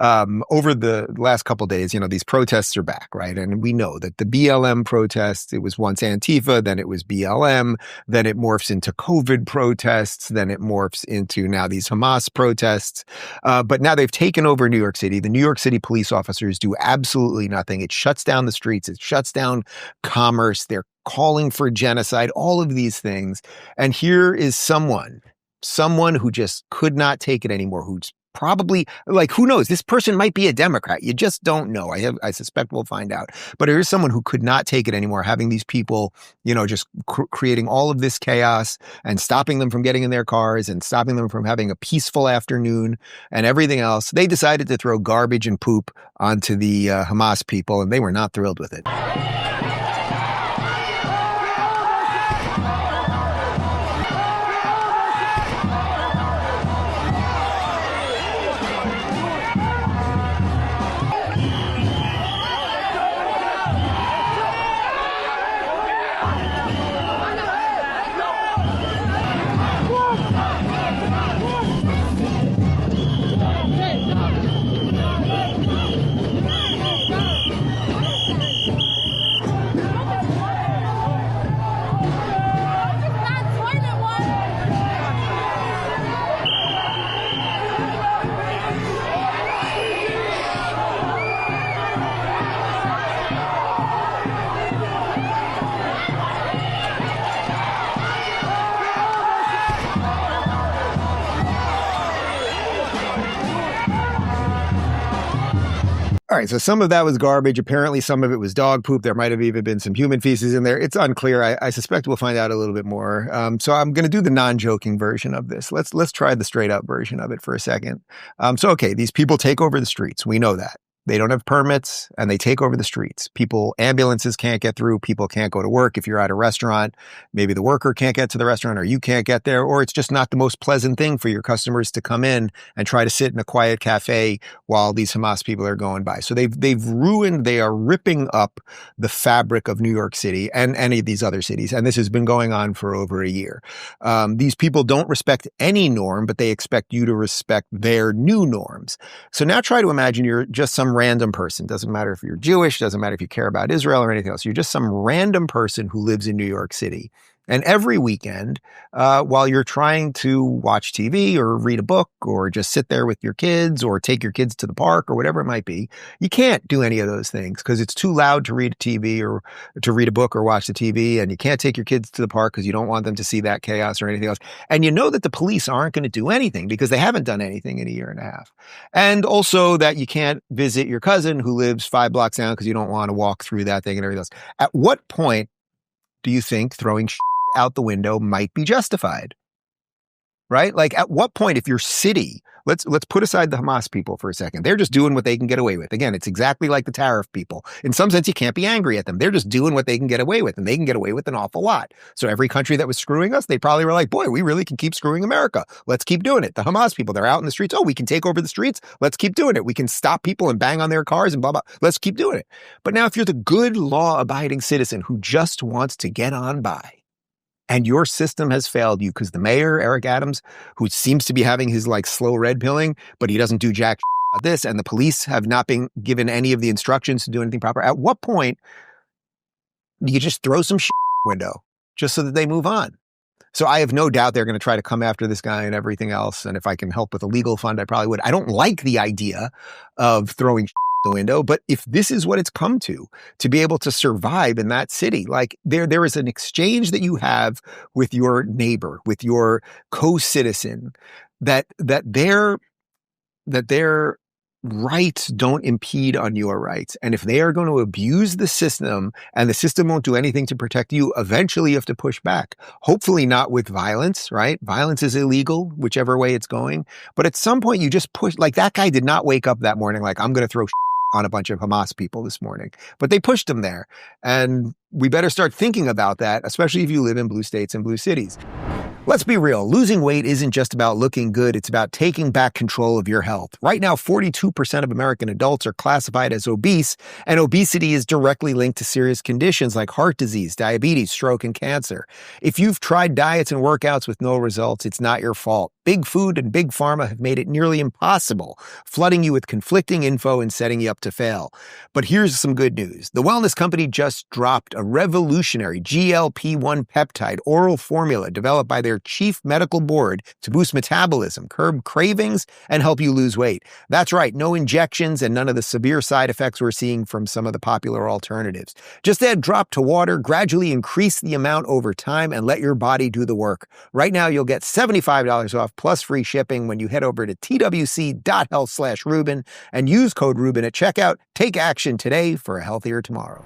over the last couple of days, these protests are back, right? And we know that the BLM protests, it was once Antifa, then it was BLM, then it morphs into COVID protests, then it morphs into now these Hamas protests. But now they've taken over New York City. The New York City police officers do absolutely nothing. It shuts down the streets. It shuts down commerce. They're calling for genocide, all of these things. And here is someone who just could not take it anymore, who's probably, who knows? This person might be a Democrat. You just don't know. I suspect we'll find out. But here's someone who could not take it anymore, having these people, just creating all of this chaos and stopping them from getting in their cars and stopping them from having a peaceful afternoon and everything else. They decided to throw garbage and poop onto the Hamas people, and they were not thrilled with it. All right, so some of that was garbage. Apparently, some of it was dog poop. There might have even been some human feces in there. It's unclear. I suspect we'll find out a little bit more. So I'm going to do the non-joking version of this. Let's try the straight-up version of it for a second. Okay, these people take over the streets. We know that. They don't have permits, and they take over the streets. Ambulances can't get through. People can't go to work. If you're at a restaurant, maybe the worker can't get to the restaurant, or you can't get there, or it's just not the most pleasant thing for your customers to come in and try to sit in a quiet cafe while these Hamas people are going by. So they are ripping up the fabric of New York City and any of these other cities. And this has been going on for over a year. These people don't respect any norm, but they expect you to respect their new norms. So now try to imagine you're just some random person. Doesn't matter if you're Jewish, doesn't matter if you care about Israel or anything else. You're just some random person who lives in New York City. And every weekend, while you're trying to watch TV or read a book or just sit there with your kids or take your kids to the park or whatever it might be, you can't do any of those things because it's too loud to read TV or to read a book or watch the TV. And you can't take your kids to the park because you don't want them to see that chaos or anything else. And you know that the police aren't going to do anything because they haven't done anything in a year and a half. And also that you can't visit your cousin who lives 5 blocks down because you don't want to walk through that thing and everything else. At what point do you think throwing out the window might be justified, right? At what point, if your city, let's put aside the Hamas people for a second, they're just doing what they can get away with. Again, it's exactly like the tariff people. In some sense, you can't be angry at them. They're just doing what they can get away with, and they can get away with an awful lot. So every country that was screwing us, they probably were like, boy, we really can keep screwing America. Let's keep doing it. The Hamas people, they're out in the streets. Oh, we can take over the streets. Let's keep doing it. We can stop people and bang on their cars and blah, blah. Let's keep doing it. But now if you're the good law-abiding citizen who just wants to get on by, and your system has failed you because the mayor, Eric Adams, who seems to be having his slow red pilling, but he doesn't do jack about this, and the police have not been given any of the instructions to do anything proper. At what point do you just throw some window just so that they move on? So I have no doubt they're going to try to come after this guy and everything else. And if I can help with a legal fund, I probably would. I don't like the idea of throwing the window, but if this is what it's come to be able to survive in that city, there is an exchange that you have with your neighbor, with your co-citizen, that their rights don't impede on your rights. And if they are going to abuse the system and the system won't do anything to protect you, eventually you have to push back. Hopefully not with violence, right? Violence is illegal, whichever way it's going. But at some point you just push, that guy did not wake up that morning I'm going to throw on a bunch of Hamas people this morning, but they pushed him there. And we better start thinking about that, especially if you live in blue states and blue cities. Let's be real. Losing weight isn't just about looking good. It's about taking back control of your health. Right now, 42% of American adults are classified as obese, and obesity is directly linked to serious conditions like heart disease, diabetes, stroke, and cancer. If you've tried diets and workouts with no results, it's not your fault. Big Food and Big Pharma have made it nearly impossible, flooding you with conflicting info and setting you up to fail. But here's some good news. The wellness company just dropped a revolutionary GLP-1 peptide oral formula developed by their chief medical board to boost metabolism, curb cravings, and help you lose weight. That's right, no injections and none of the severe side effects we're seeing from some of the popular alternatives. Just add drop to water, gradually increase the amount over time, and let your body do the work. Right now, you'll get $75 off plus free shipping when you head over to twc.health/Rubin and use code Rubin at checkout. Take action today for a healthier tomorrow.